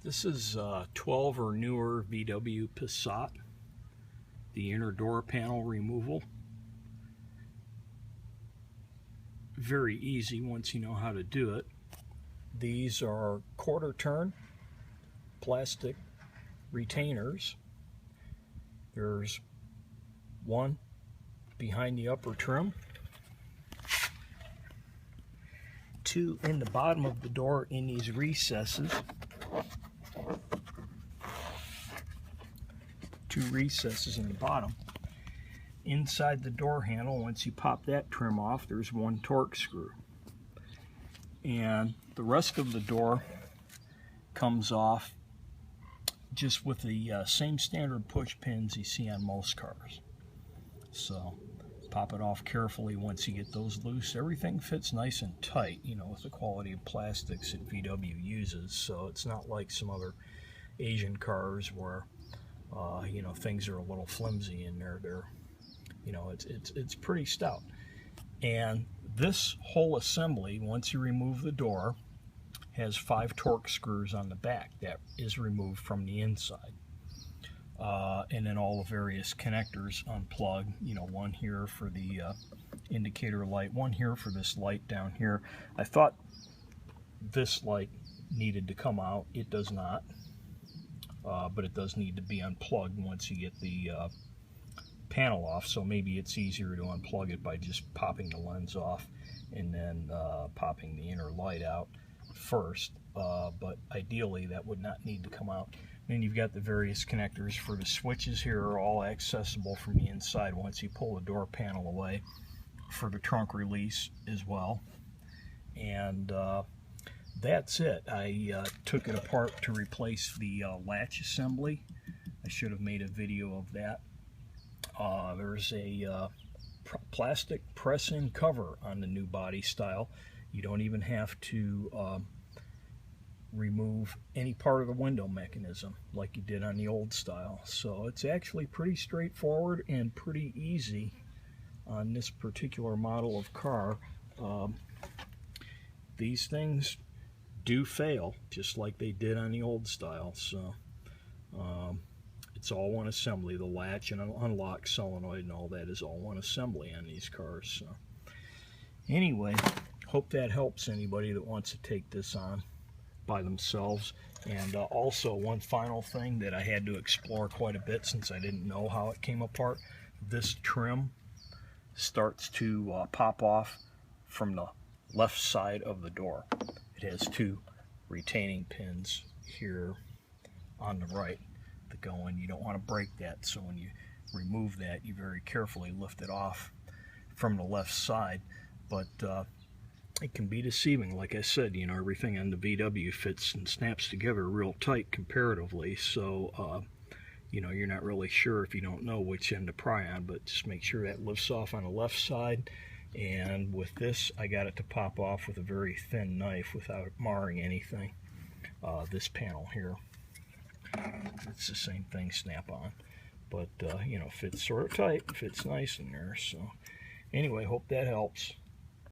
This is 12 or newer VW Passat, the inner door panel removal. Very easy once you know how to do it. These are quarter turn plastic retainers. There's one behind the upper trim, two in the bottom of the door in these recesses, two recesses in the bottom. Inside the door handle, once you pop that trim off, there's one torque screw. And the rest of the door comes off just with the same standard push pins you see on most cars. So pop it off carefully once you get those loose. Everything fits nice and tight, you know, with the quality of plastics that VW uses. So it's not like some other Asian cars where you know, things are a little flimsy in there. They're, you know, it's pretty stout. And this whole assembly, once you remove the door, has 5 torque screws on the back that is removed from the inside. And then all the various connectors unplug, you know, one here for the indicator light, one here for this light down here. I thought this light needed to come out. It does not, but it does need to be unplugged once you get the panel off, so maybe it's easier to unplug it by just popping the lens off and then popping the inner light out first, but ideally that would not need to come out. Then you've got the various connectors for the switches here, are all accessible from the inside once you pull the door panel away, for the trunk release as well. And that's it. I took it apart to replace the latch assembly. I should have made a video of that. There's a plastic press-in cover on the new body style. You don't even have to remove any part of the window mechanism like you did on the old style. So it's actually pretty straightforward and pretty easy on this particular model of car. These things do fail just like they did on the old style. So it's all one assembly. The latch and unlock solenoid and all that is all one assembly on these cars. So anyway, hope that helps anybody that wants to take this on by themselves. And also one final thing that I had to explore quite a bit since I didn't know how it came apart. This trim starts to pop off from the left side of the door. It has 2 retaining pins here on the right that go in. You don't want to break that, so when you remove that, you very carefully lift it off from the left side. But it can be deceiving. Like I said, you know, everything on the VW fits and snaps together real tight comparatively, so you know, you're not really sure if you don't know which end to pry on, but just make sure that lifts off on the left side. And with this, I got it to pop off with a very thin knife without marring anything. This panel here, it's the same thing, snap on, but you know, fits sort of tight, fits nice in there. So anyway, hope that helps.